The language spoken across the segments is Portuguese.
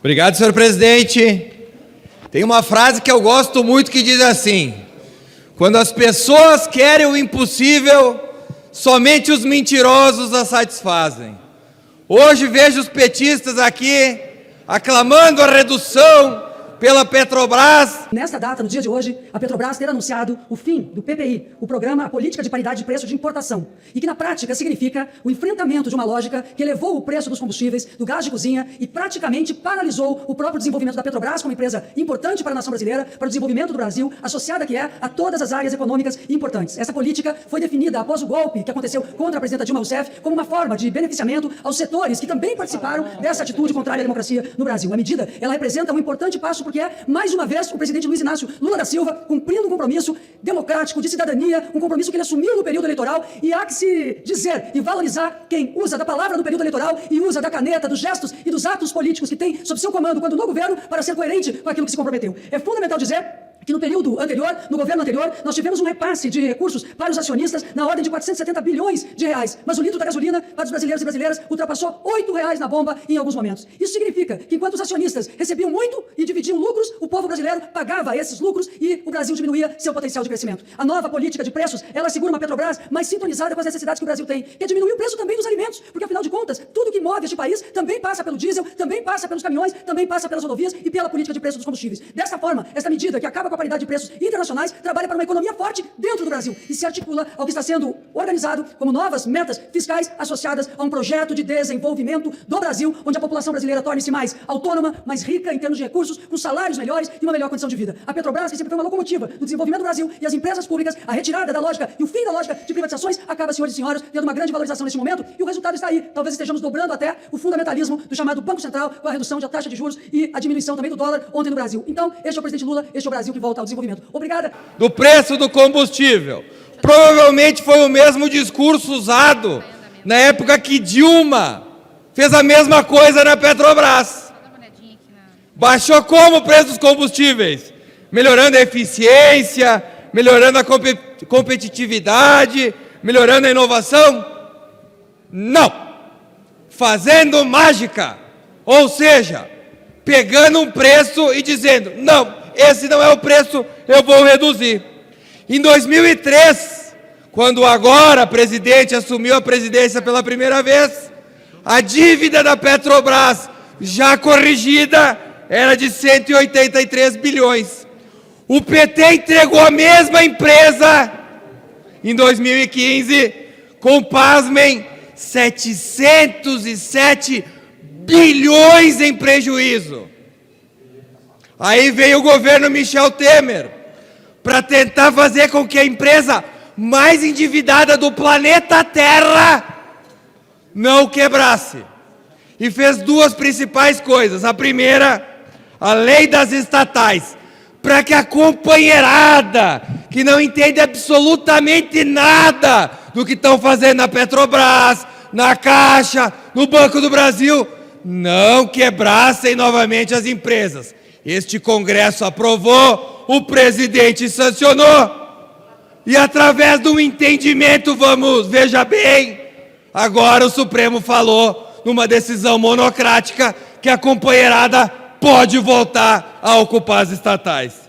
Obrigado, senhor presidente. Tem uma frase que eu gosto muito que diz assim: quando as pessoas querem o impossível, somente os mentirosos a satisfazem. Hoje vejo os petistas aqui aclamando a redução pela Petrobras. Nesta data, no dia de hoje, a Petrobras ter anunciado o fim do PPI, o Programa Política de Paridade de Preço de Importação, e que na prática significa o enfrentamento de uma lógica que elevou o preço dos combustíveis, do gás de cozinha e praticamente paralisou o próprio desenvolvimento da Petrobras como empresa importante para a nação brasileira, para o desenvolvimento do Brasil, associada que é a todas as áreas econômicas importantes. Essa política foi definida após o golpe que aconteceu contra a presidenta Dilma Rousseff como uma forma de beneficiamento aos setores que também participaram dessa atitude contrária à democracia no Brasil. A medida, ela representa um importante passo porque é, mais uma vez, o presidente Luiz Inácio Lula da Silva cumprindo um compromisso democrático, de cidadania, um compromisso que ele assumiu no período eleitoral, e há que se dizer e valorizar quem usa da palavra no período eleitoral e usa da caneta, dos gestos e dos atos políticos que tem sob seu comando quando no governo para ser coerente com aquilo que se comprometeu. É fundamental dizer que no período anterior, no governo anterior, nós tivemos um repasse de recursos para os acionistas na ordem de 470 bilhões de reais, mas o litro da gasolina para os brasileiros e brasileiras ultrapassou R$ 8 na bomba em alguns momentos. Isso significa que enquanto os acionistas recebiam muito e dividiam lucros, o povo brasileiro pagava esses lucros e o Brasil diminuía seu potencial de crescimento. A nova política de preços, ela assegura uma Petrobras mais sintonizada com as necessidades que o Brasil tem, que é diminuir o preço também dos alimentos, porque afinal de contas, tudo que move este país também passa pelo diesel, também passa pelos caminhões, também passa pelas rodovias e pela política de preço dos combustíveis. Dessa forma, esta medida que acaba com a paridade de preços internacionais trabalha para uma economia forte dentro do Brasil e se articula ao que está sendo organizado como novas metas fiscais associadas a um projeto de desenvolvimento do Brasil, onde a população brasileira torne-se mais autônoma, mais rica em termos de recursos, com salários melhores e uma melhor condição de vida. A Petrobras, que sempre foi uma locomotiva do desenvolvimento do Brasil, e as empresas públicas, a retirada da lógica e o fim da lógica de privatizações acaba, senhores e senhoras, tendo uma grande valorização neste momento, e o resultado está aí. Talvez estejamos dobrando até o fundamentalismo do chamado Banco Central, com a redução da taxa de juros e a diminuição também do dólar ontem no Brasil. Então, este é o presidente Lula, este é o Brasil que volta ao desenvolvimento. Obrigada. Do preço do combustível. Provavelmente foi o mesmo discurso usado na época que Dilma fez a mesma coisa na Petrobras. Baixou como o preço dos combustíveis? Melhorando a eficiência, melhorando a competitividade, melhorando a inovação? Não. Fazendo mágica. Ou seja, pegando um preço e dizendo, não, esse não é o preço, eu vou reduzir. Em 2003, quando agora o presidente assumiu a presidência pela primeira vez, a dívida da Petrobras, já corrigida, era de 183 bilhões. O PT entregou a mesma empresa em 2015, com, pasmem, 707 bilhões em prejuízo. Aí veio o governo Michel Temer para tentar fazer com que a empresa mais endividada do planeta Terra não quebrasse. E fez duas principais coisas. A primeira, a lei das estatais, para que a companheirada, que não entende absolutamente nada do que estão fazendo na Petrobras, na Caixa, no Banco do Brasil, não quebrassem novamente as empresas. Este Congresso aprovou, o presidente sancionou, e através de um entendimento, veja bem, agora o Supremo falou, numa decisão monocrática, que a companheirada pode voltar a ocupar as estatais.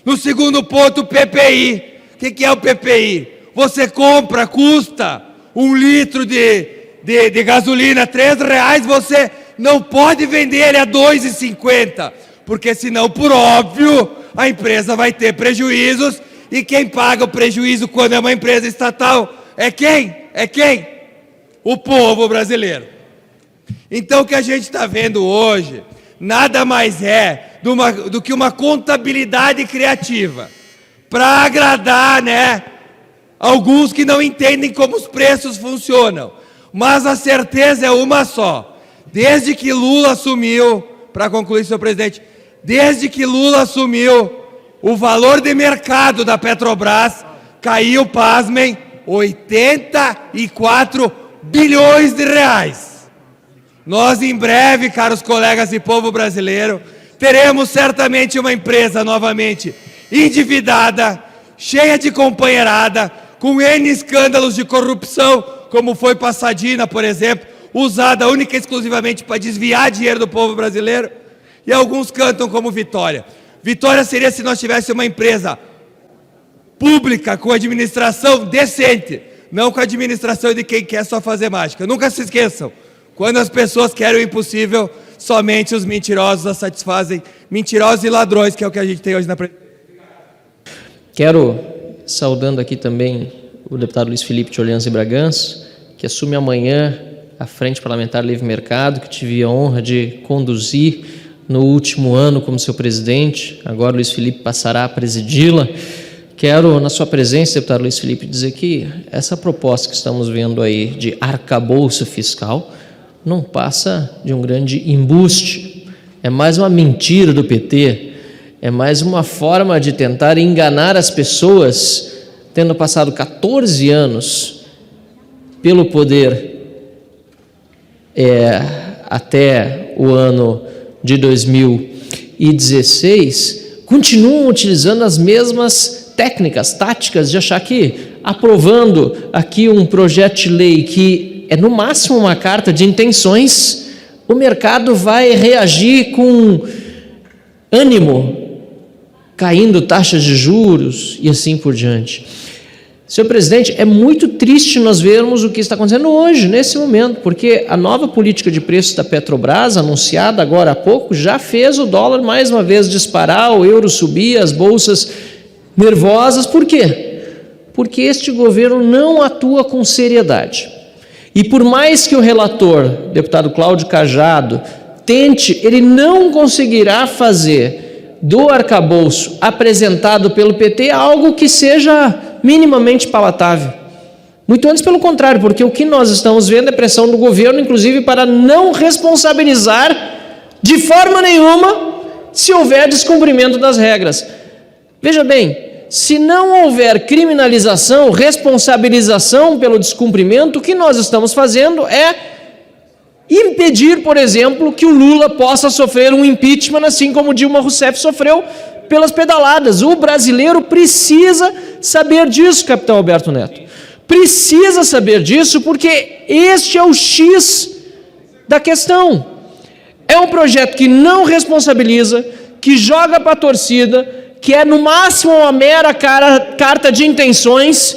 No segundo ponto, o PPI. O que é o PPI? Você compra, custa 1 litro de gasolina, R$3, você não pode vender ele a R$2,50, porque senão, por óbvio, a empresa vai ter prejuízos, e quem paga o prejuízo quando é uma empresa estatal é quem? É quem? O povo brasileiro. Então o que a gente está vendo hoje nada mais é do que uma contabilidade criativa para agradar, alguns que não entendem como os preços funcionam. Mas a certeza é uma só. Desde que Lula assumiu, para concluir, senhor presidente, desde que Lula assumiu, o valor de mercado da Petrobras caiu, pasmem, 84 bilhões de reais. Nós, em breve, caros colegas e povo brasileiro, teremos certamente uma empresa novamente endividada, cheia de companheirada, com N escândalos de corrupção, como foi Passadina, por exemplo, usada única e exclusivamente para desviar dinheiro do povo brasileiro. E alguns cantam como vitória. Vitória seria se nós tivéssemos uma empresa pública com administração decente, não com a administração de quem quer só fazer mágica. Nunca se esqueçam, quando as pessoas querem o impossível, somente os mentirosos a satisfazem. Mentirosos e ladrões, que é o que a gente tem hoje na presidência. Quero, saudando aqui também o deputado Luiz Felipe de Orleans e Bragança, que assume amanhã a Frente Parlamentar Livre Mercado, que tive a honra de conduzir no último ano como seu presidente. Agora Luiz Felipe passará a presidi-la. Quero, na sua presença, deputado Luiz Felipe, dizer que essa proposta que estamos vendo aí de arcabouço fiscal não passa de um grande embuste. É mais uma mentira do PT, é mais uma forma de tentar enganar as pessoas, tendo passado 14 anos pelo poder até o ano de 2016, continuam utilizando as mesmas técnicas, táticas de achar que aprovando aqui um projeto de lei que é no máximo uma carta de intenções, o mercado vai reagir com ânimo, caindo taxas de juros e assim por diante. Senhor presidente, é muito triste nós vermos o que está acontecendo hoje, nesse momento, porque a nova política de preços da Petrobras, anunciada agora há pouco, já fez o dólar mais uma vez disparar, o euro subir, as bolsas nervosas. Por quê? Porque este governo não atua com seriedade. E por mais que o relator, deputado Cláudio Cajado, tente, ele não conseguirá fazer do arcabouço apresentado pelo PT algo que seja minimamente palatável. Muito antes pelo contrário, porque o que nós estamos vendo é pressão do governo, inclusive para não responsabilizar de forma nenhuma se houver descumprimento das regras. Veja bem, se não houver criminalização, responsabilização pelo descumprimento, o que nós estamos fazendo é impedir, por exemplo, que o Lula possa sofrer um impeachment, assim como Dilma Rousseff sofreu pelas pedaladas. O brasileiro precisa saber disso, capitão Alberto Neto. Precisa saber disso, porque este é o X da questão. É um projeto que não responsabiliza, que joga para a torcida, que é no máximo uma mera carta de intenções,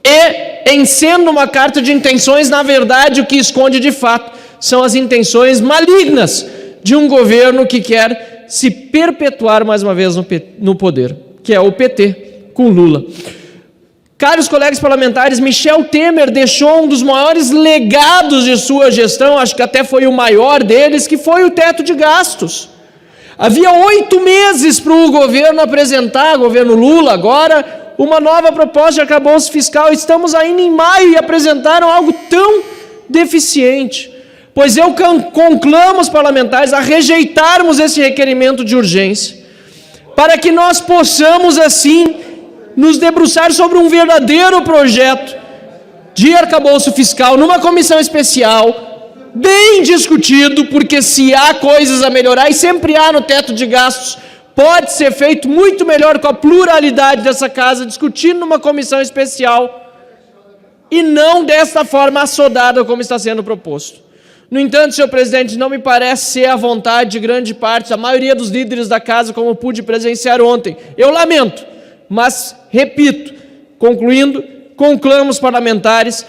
e, em sendo uma carta de intenções, na verdade, o que esconde de fato são as intenções malignas de um governo que quer se perpetuar mais uma vez no poder, que é o PT, com Lula. Caros colegas parlamentares, Michel Temer deixou um dos maiores legados de sua gestão, acho que até foi o maior deles, que foi o teto de gastos. Havia 8 meses para o governo apresentar, governo Lula agora, uma nova proposta de arcabouço fiscal. Estamos ainda em maio e apresentaram algo tão deficiente. Pois eu conclamo os parlamentares a rejeitarmos esse requerimento de urgência, para que nós possamos, assim, nos debruçar sobre um verdadeiro projeto de arcabouço fiscal, numa comissão especial, bem discutido, porque se há coisas a melhorar, e sempre há no teto de gastos, pode ser feito muito melhor com a pluralidade dessa casa, discutindo numa comissão especial, e não desta forma assodada como está sendo proposto. No entanto, senhor presidente, não me parece ser a vontade de grande parte, a maioria dos líderes da casa, como pude presenciar ontem. Eu lamento, mas, repito, concluindo, conclamo os parlamentares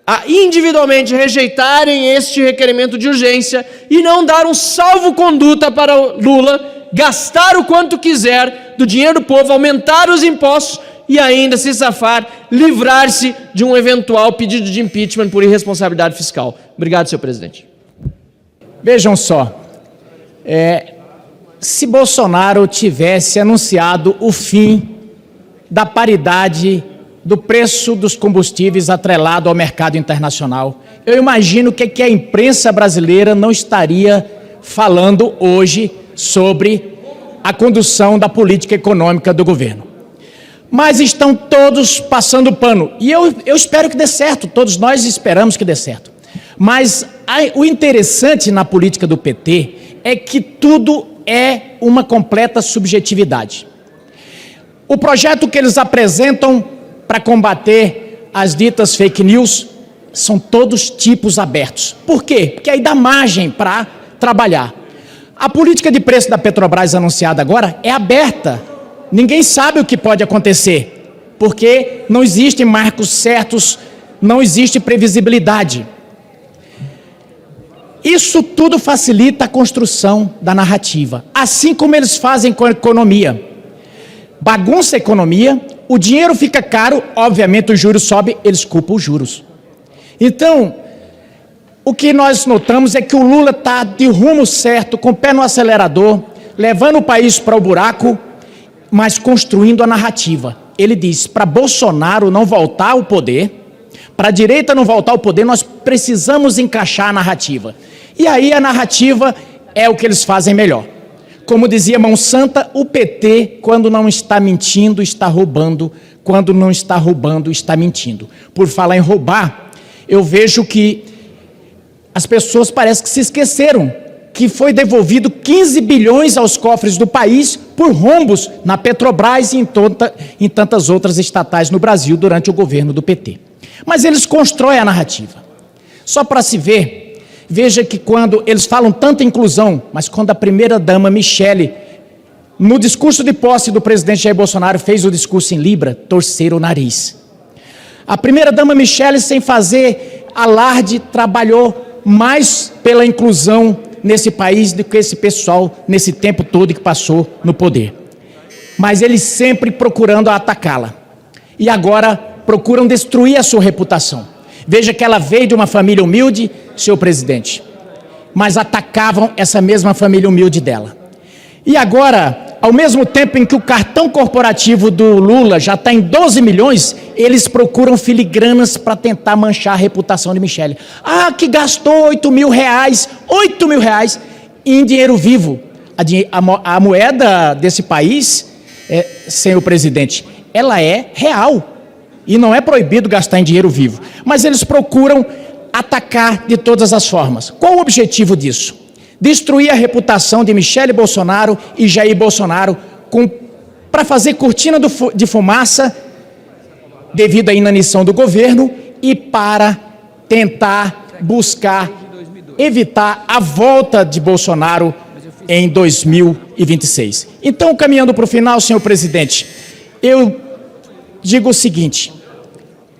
a individualmente rejeitarem este requerimento de urgência e não dar um salvo-conduta para o Lula gastar o quanto quiser do dinheiro do povo, aumentar os impostos e ainda se safar, livrar-se de um eventual pedido de impeachment por irresponsabilidade fiscal. Obrigado, senhor presidente. Vejam só, se Bolsonaro tivesse anunciado o fim da paridade do preço dos combustíveis atrelado ao mercado internacional, eu imagino que a imprensa brasileira não estaria falando hoje sobre a condução da política econômica do governo. Mas estão todos passando pano, e eu espero que dê certo, todos nós esperamos que dê certo. Mas o interessante na política do PT é que tudo é uma completa subjetividade. O projeto que eles apresentam para combater as ditas fake news são todos tipos abertos. Por quê? Porque aí dá margem para trabalhar. A política de preço da Petrobras anunciada agora é aberta. Ninguém sabe o que pode acontecer, porque não existem marcos certos, não existe previsibilidade. Isso tudo facilita a construção da narrativa, assim como eles fazem com a economia. Bagunça a economia, o dinheiro fica caro, obviamente o juros sobe, eles culpam os juros. Então, o que nós notamos é que o Lula está de rumo certo, com o pé no acelerador, levando o país para o buraco, mas construindo a narrativa. Ele diz, para Bolsonaro não voltar ao poder, para a direita não voltar ao poder, nós precisamos encaixar a narrativa. E aí a narrativa é o que eles fazem melhor. Como dizia Mão Santa, o PT, quando não está mentindo, está roubando. Quando não está roubando, está mentindo. Por falar em roubar, eu vejo que as pessoas parecem que se esqueceram que foi devolvido 15 bilhões aos cofres do país por rombos na Petrobras e em tantas outras estatais no Brasil durante o governo do PT. Mas eles constroem a narrativa. Só para se ver, veja que quando eles falam tanta inclusão, mas quando a primeira-dama Michele, no discurso de posse do presidente Jair Bolsonaro, fez o discurso em Libra, torceram o nariz. A primeira-dama Michele, sem fazer alarde, trabalhou mais pela inclusão nesse país do que esse pessoal nesse tempo todo que passou no poder. Mas eles sempre procurando atacá-la. E agora procuram destruir a sua reputação. Veja que ela veio de uma família humilde, senhor presidente, mas atacavam essa mesma família humilde dela. E agora, ao mesmo tempo em que o cartão corporativo do Lula já está em 12 milhões, eles procuram filigranas para tentar manchar a reputação de Michele. Ah, que gastou 8 mil reais em dinheiro vivo. A moeda desse país, senhor presidente, ela é real. E não é proibido gastar em dinheiro vivo. Mas eles procuram atacar de todas as formas. Qual o objetivo disso? Destruir a reputação de Michele Bolsonaro e Jair Bolsonaro para fazer cortina de fumaça devido à inanição do governo e para tentar buscar evitar a volta de Bolsonaro em 2026. Então, caminhando para o final, senhor presidente, eu digo o seguinte,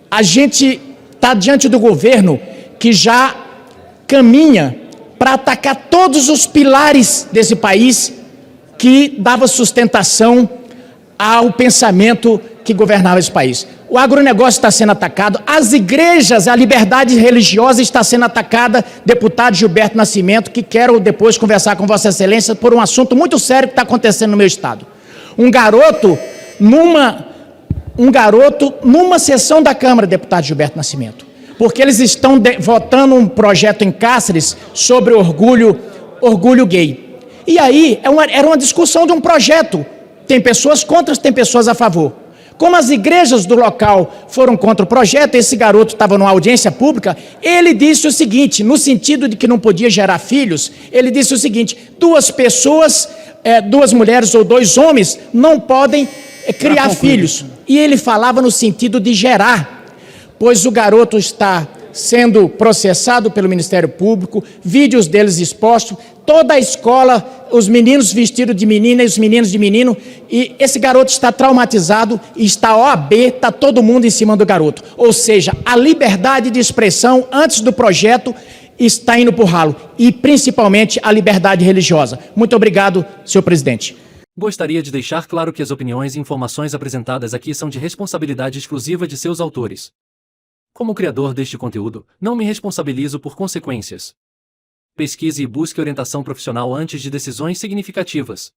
a gente está diante do governo que já caminha para atacar todos os pilares desse país que dava sustentação ao pensamento que governava esse país. O agronegócio está sendo atacado, as igrejas, a liberdade religiosa está sendo atacada. Deputado Gilberto Nascimento, que quero depois conversar com Vossa Excelência por um assunto muito sério que está acontecendo no meu estado. Um garoto numa sessão da Câmara, deputado Gilberto Nascimento, porque eles estão votando um projeto em Cáceres sobre orgulho gay. E aí, era uma discussão de um projeto. Tem pessoas contra, tem pessoas a favor. Como as igrejas do local foram contra o projeto, esse garoto estava numa audiência pública, ele disse o seguinte, no sentido de que não podia gerar filhos, ele disse o seguinte, duas mulheres ou dois homens não podem criar filhos. E ele falava no sentido de gerar, pois o garoto está sendo processado pelo Ministério Público, vídeos deles expostos, toda a escola, os meninos vestidos de menina e os meninos de menino, e esse garoto está traumatizado, e está a OAB, está todo mundo em cima do garoto. Ou seja, a liberdade de expressão antes do projeto está indo por ralo, e principalmente a liberdade religiosa. Muito obrigado, senhor presidente. Gostaria de deixar claro que as opiniões e informações apresentadas aqui são de responsabilidade exclusiva de seus autores. Como criador deste conteúdo, não me responsabilizo por consequências. Pesquise e busque orientação profissional antes de decisões significativas.